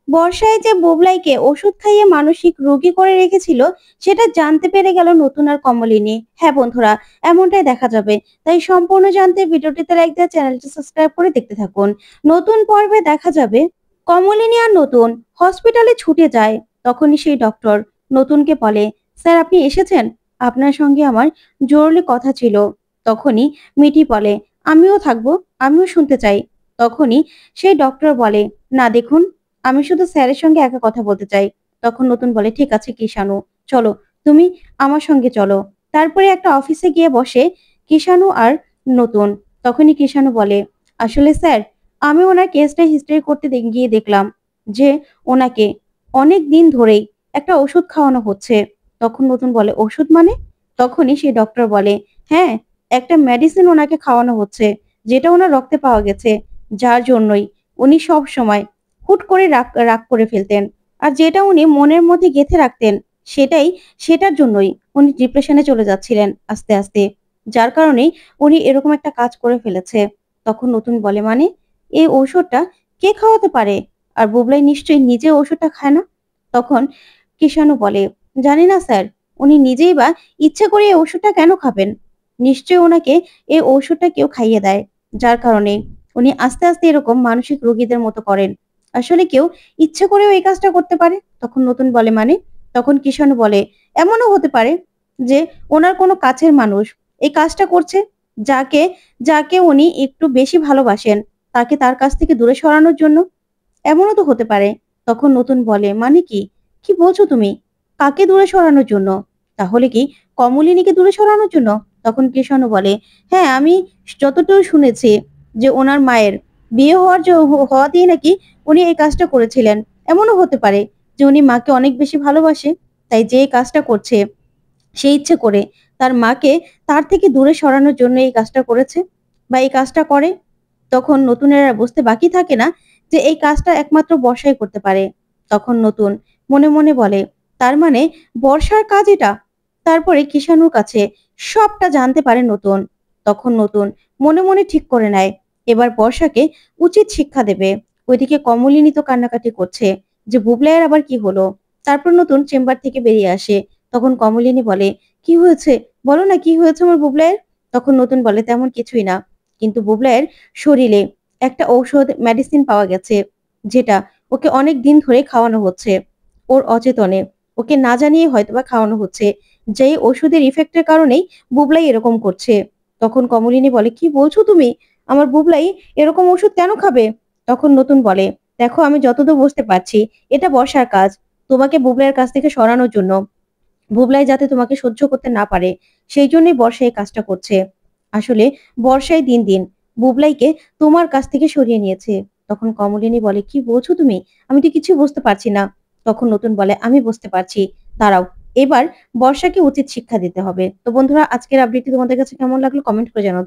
বর্ষায় যে বুবলাইকে ওষুধ খাইয়ে মানসিক রোগী করে রেখেছিল সেটা জানতে পেরে গেল নতুন আর কমলিনী। হ্যাঁ বন্ধুরা, এমনটাই দেখা যাবে। তাই সম্পূর্ণ জানতে ভিডিওটিতে লাইক দিয়ে চ্যানেলটি সাবস্ক্রাইব করে দেখতে থাকুন। নতুন পর্বে দেখা যাবে কমলিনী আর নতুন হসপিটালে ছুটে যায়। তখনই সেই ডক্টর নতুনকে বলে, স্যার আপনি এসেছেন, আপনার সঙ্গে আমার জরুরি কথা ছিল। তখনই মিঠি বলে, আমিও থাকবো, আমিও শুনতে চাই। তখনই সেই ডক্টর বলে, না দেখুন, আমি শুধু স্যারের সঙ্গে একা কথা বলতে চাই। তখন নতুন বলে, ঠিক আছে কিষাণু, চলো, তুমি আমার সঙ্গে চলো। তারপরে একটা অফিসে গিয়ে বসে কিষাণু আর নতুন। তখনই কিষাণু বলে, আসলে স্যার, আমি ওনার কেসটা হিস্ট্রি করতে গিয়ে দেখলাম যে ওনাকে অনেক দিন ধরেই একটা ওষুধ খাওয়ানো হচ্ছে। তখন নতুন বলে, ওষুধ মানে? তখনই সেই ডক্টর বলে, হ্যাঁ, একটা মেডিসিন ওনাকে খাওয়ানো হচ্ছে, যেটা ওনার রক্তে পাওয়া গেছে, যার জন্যই উনি সব সময় হুট করে রাগ রাগ করে ফেলতেন। আর যেটা উনি মনের মধ্যে গেঁথে রাখতেন, সেটার জন্যই উনি ডিপ্রেশনে চলে যাচ্ছিলেন আস্তে আস্তে। যার কারণেই উনি এরকম একটা কাজ করে ফেলেছে। তখন নতুন বলে, মানে এই ঔষধটা কে খাওয়াতে পারে? আর বুবলাই নিশ্চয়ই নিজে ওষুধটা খায় না। তখন কিষাণু বলে, জানি না স্যার, উনি নিজেই বা ইচ্ছে করে এই ওষুধটা কেন খাবেন? নিশ্চয়ই ওনাকে এই ওষুধটা কেউ খাইয়ে দেয়, যার কারণে উনি আস্তে আস্তে এরকম মানসিক রোগীদের মতো করেন। আসলে কেউ ইচ্ছে করেও এই কাজটা করতে পারে? তখন নতুন বলে, মানে? তখন কিষাণু বলে, এমনও হতে পারে যে ওনার কোনো কাছের মানুষ এই কাজটা করছে, যাকে যাকে উনি একটু বেশি ভালোবাসেন, তাকে তার কাছ থেকে দূরে সরানোর জন্য। এমনও তো হতে পারে। তখন নতুন বলে, মানে কি? কি বলছো তুমি? কাকে দূরে সরানোর জন্য? তাহলে কি কমলিনীকে দূরে সরানোর জন্য? তখন কৃষ্ণ বলে, হ্যাঁ, আমি যতটুকু শুনেছি যে ওনার মায়ের বিয়ে হওয়াতেই নাকি উনি এই কাজটা করেছিলেন। এমনও হতে পারে যে উনি মাকে অনেক বেশি ভালোবাসে, তাই যে এই কাজটা করছে সে ইচ্ছে করে তার মাকে তার থেকে দূরে সরানোর জন্য এই কাজটা করেছে বা এই কাজটা করে। তখন নতুনের আর বুঝতে বাকি থাকে না যে এই কাজটা একমাত্র বর্ষাই করতে পারে। তখন নতুন মনে মনে বলে, তার মানে বর্ষার কাজ এটা। তারপরে কিষাণুর কাছে সবটা জানতে পারে নতুন। তখন নতুন মনে মনে ঠিক করে নেয়, এবার বর্ষাকে উচিত শিক্ষা দেবে। ওইদিকে কমলিনী তো কান্নাকাটি করছে যে বুবলাইয়ের আবার কি হলো। তারপর নতুন চেম্বার থেকে বেরিয়ে আসে। তখন কমলিনী বলে, কি হয়েছে, বলো না, কি হয়েছে আমার বুবলাইয়ের? তখন নতুন বলে, তেমন কিছুই না, কিন্তু বুবলাইয়ের শরীরে একটা ঔষধ মেডিসিন পাওয়া গেছে, যেটা ওকে অনেক দিন ধরে খাওয়ানো হচ্ছে ওর অচেতনে। ওকে না জানিয়ে হয়তোবা খাওয়ানো হচ্ছে, যেই ওষুধের ইফেক্টের কারণেই বুবলাই এরকম করছে। তখন কমলিনী বলে, কি বলছো তুমি? আমার বুবলাই এরকম ওষুধ কেন খাবে? তখন নতুন বলে, দেখো, আমি যতদূর বুঝতে পারছি এটা বর্ষার কাজ, তোমাকে বুবলাইয়ের কাছ থেকে সরানোর জন্য। বুবলাই যাতে তোমাকে সহ্য করতে না পারে, সেই জন্যই বর্ষা এই কাজটা করছে। আসলে বর্ষায় দিন দিন বুবলাইকে তোমার কাছ থেকে সরিয়ে নিয়েছে। তখন কমলিনী বলে, কি বলছো তুমি? আমি তো কিছু বুঝতে পারছি না। তখন নতুন বলে, আমি বুঝতে পারছি, দাঁড়াও, এবার বর্ষাকে উচিত শিক্ষা দিতে হবে। তো বন্ধুরা, আজকের আপডেটটি তোমাদের কাছে কেমন লাগলো কমেন্ট করে জানাও।